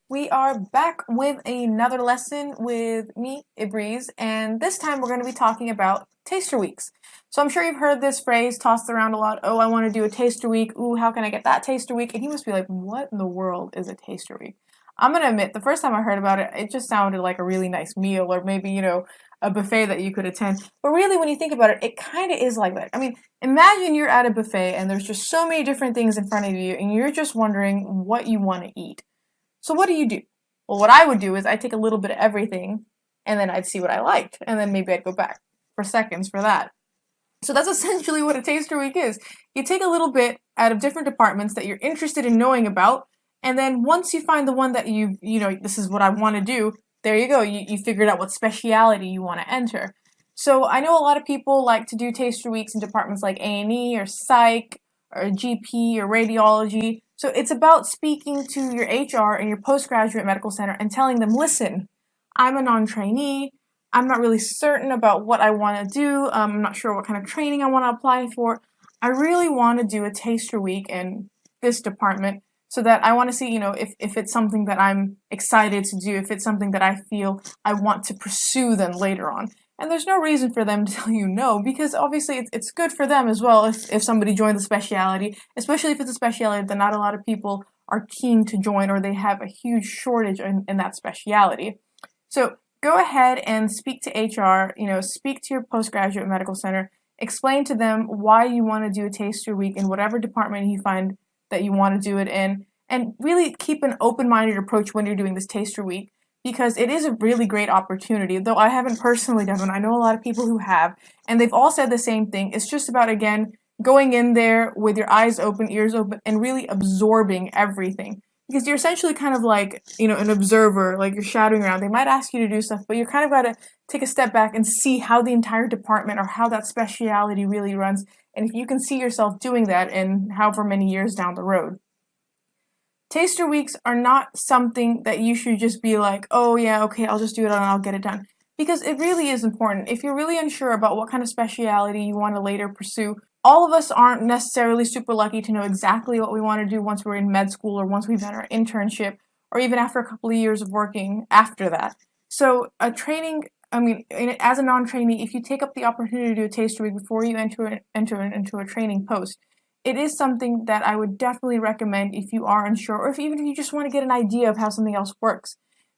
We are back with another lesson with me, Ibreez, and this time we're going to be talking about taster weeks. So I'm sure you've heard this phrase tossed around a lot. Oh, I want to do a taster week. Ooh, how can I get that taster week? And you must be like, what in the world is a taster week? I'm going to admit, the first time I heard about it, it just sounded like a really nice meal or maybe, a buffet that you could attend. But really, when you think about it, it kind of is like that. I mean, imagine you're at a buffet and there's just so many different things in front of you and you're just wondering what you want to eat. So what do you do? Well, what I would do is I'd take a little bit of everything and then I'd see what I liked. And then maybe I'd go back for seconds for that. So that's essentially what a taster week is. You take a little bit out of different departments that you're interested in knowing about. And then once you find the one that this is what I want to do, there you go. You figured out what speciality you want to enter. So I know a lot of people like to do taster weeks in departments like A&E or psych or GP or radiology. So it's about speaking to your HR and your postgraduate medical center and telling them, listen, I'm a non-trainee. I'm not really certain about what I want to do. I'm not sure what kind of training I want to apply for. I really want to do a taster week in this department so that I want to see, if it's something that I'm excited to do, if it's something that I feel I want to pursue then later on. And there's no reason for them to tell you no, because obviously it's good for them as well if somebody joins the specialty, especially if it's a specialty that not a lot of people are keen to join or they have a huge shortage in that specialty. So go ahead and speak to HR, speak to your postgraduate medical center, explain to them why you want to do a taster week in whatever department you find that you want to do it in, and really keep an open-minded approach when you're doing this taster week, because it is a really great opportunity. Though I haven't personally done one, I know a lot of people who have, and they've all said the same thing. It's just about, again, going in there with your eyes open, ears open, and really absorbing everything. Because you're essentially kind of like, an observer, like you're shadowing around. They might ask you to do stuff, but you kind of got to take a step back and see how the entire department or how that specialty really runs, and if you can see yourself doing that in however many years down the road. Taster weeks are not something that you should just be like, oh yeah, okay, I'll just do it and I'll get it done. Because it really is important. If you're really unsure about what kind of specialty you want to later pursue, all of us aren't necessarily super lucky to know exactly what we want to do once we're in med school or once we've done our internship or even after a couple of years of working after that. So as a non-trainee, if you take up the opportunity to do a taster week before you enter into a training post, it is something that I would definitely recommend if you are unsure, or even if you just want to get an idea of how something else works.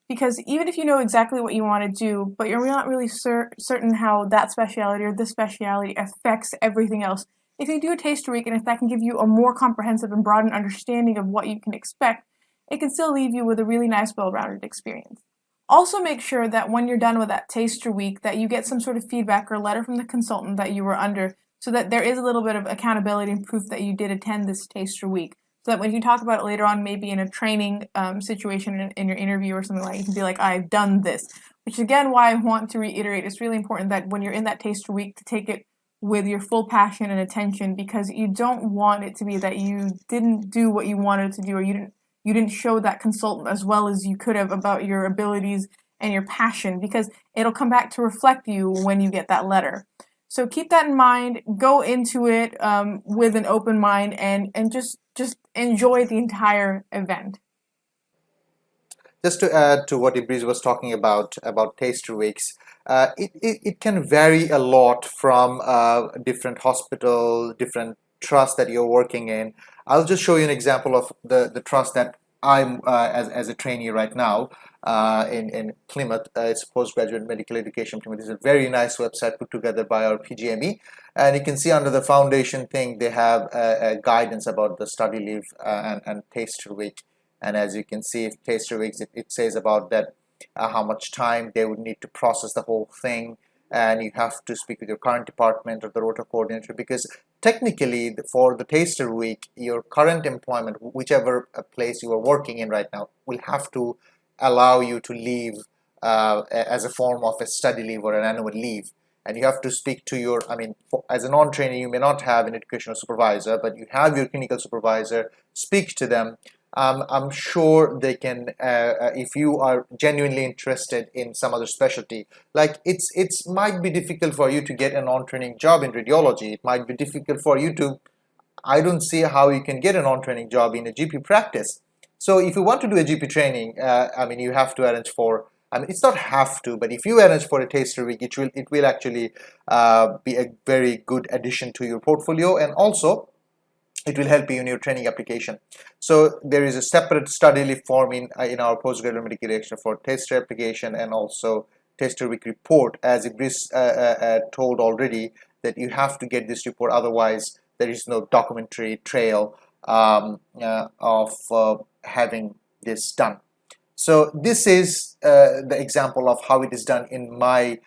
Because even if you know exactly what you want to do, but you're not really certain how that specialty or this specialty affects everything else, if you do a taster week and if that can give you a more comprehensive and broadened understanding of what you can expect, it can still leave you with a really nice, well-rounded experience. Also make sure that when you're done with that taster week that you get some sort of feedback or letter from the consultant that you were under, so that there is a little bit of accountability and proof that you did attend this taster week. So that when you talk about it later on, maybe in a training situation in your interview or something like that, you can be like, I've done this. Which is again why I want to reiterate, it's really important that when you're in that taster week to take it with your full passion and attention, because you don't want it to be that you didn't do what you wanted to do, or you didn't show that consultant as well as you could have about your abilities and your passion, because it'll come back to reflect you when you get that letter. So keep that in mind, go into it with an open mind, and just enjoy the entire event. Just to add to what Ibreez was talking about taster weeks, it can vary a lot from different hospital, different trust that you're working in. I'll just show you an example of the trust that I'm as a trainee right now in Plymouth. It's Postgraduate Medical Education Plymouth. It's a very nice website put together by our PGME, and you can see under the foundation thing they have a guidance about the study leave and taster week. And as you can see, taster weeks, it says about that how much time they would need to process the whole thing, and you have to speak with your current department or the rota coordinator, because technically for the taster week, your current employment, whichever place you are working in right now, will have to allow you to leave as a form of a study leave or an annual leave. And you have to speak to your, as a non-trainee, you may not have an educational supervisor, but you have your clinical supervisor. Speak to them. I'm sure they can, if you are genuinely interested in some other specialty. Like it's might be difficult for you to get a non-training job in radiology. It might be difficult for you to, I don't see how you can get a non-training job in a GP practice. So if you want to do a GP training, I mean, you have to arrange for, I mean, it's not have to, but if you arrange for a taster week, it will actually be a very good addition to your portfolio, and also it will help you in your training application. So there is a separate study leave form in our postgraduate medical lecture for taster application and also taster week report, as Ibreez told already, that you have to get this report, otherwise there is no documentary trail of having this done. So this is the example of how it is done in my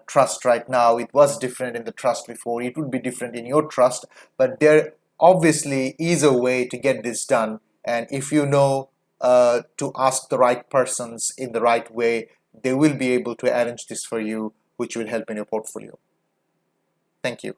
trust right now. It was different in the trust before. It would be different in your trust, but there obviously is a way to get this done. And if you know to ask the right persons in the right way, they will be able to arrange this for you, which will help in your portfolio. Thank you.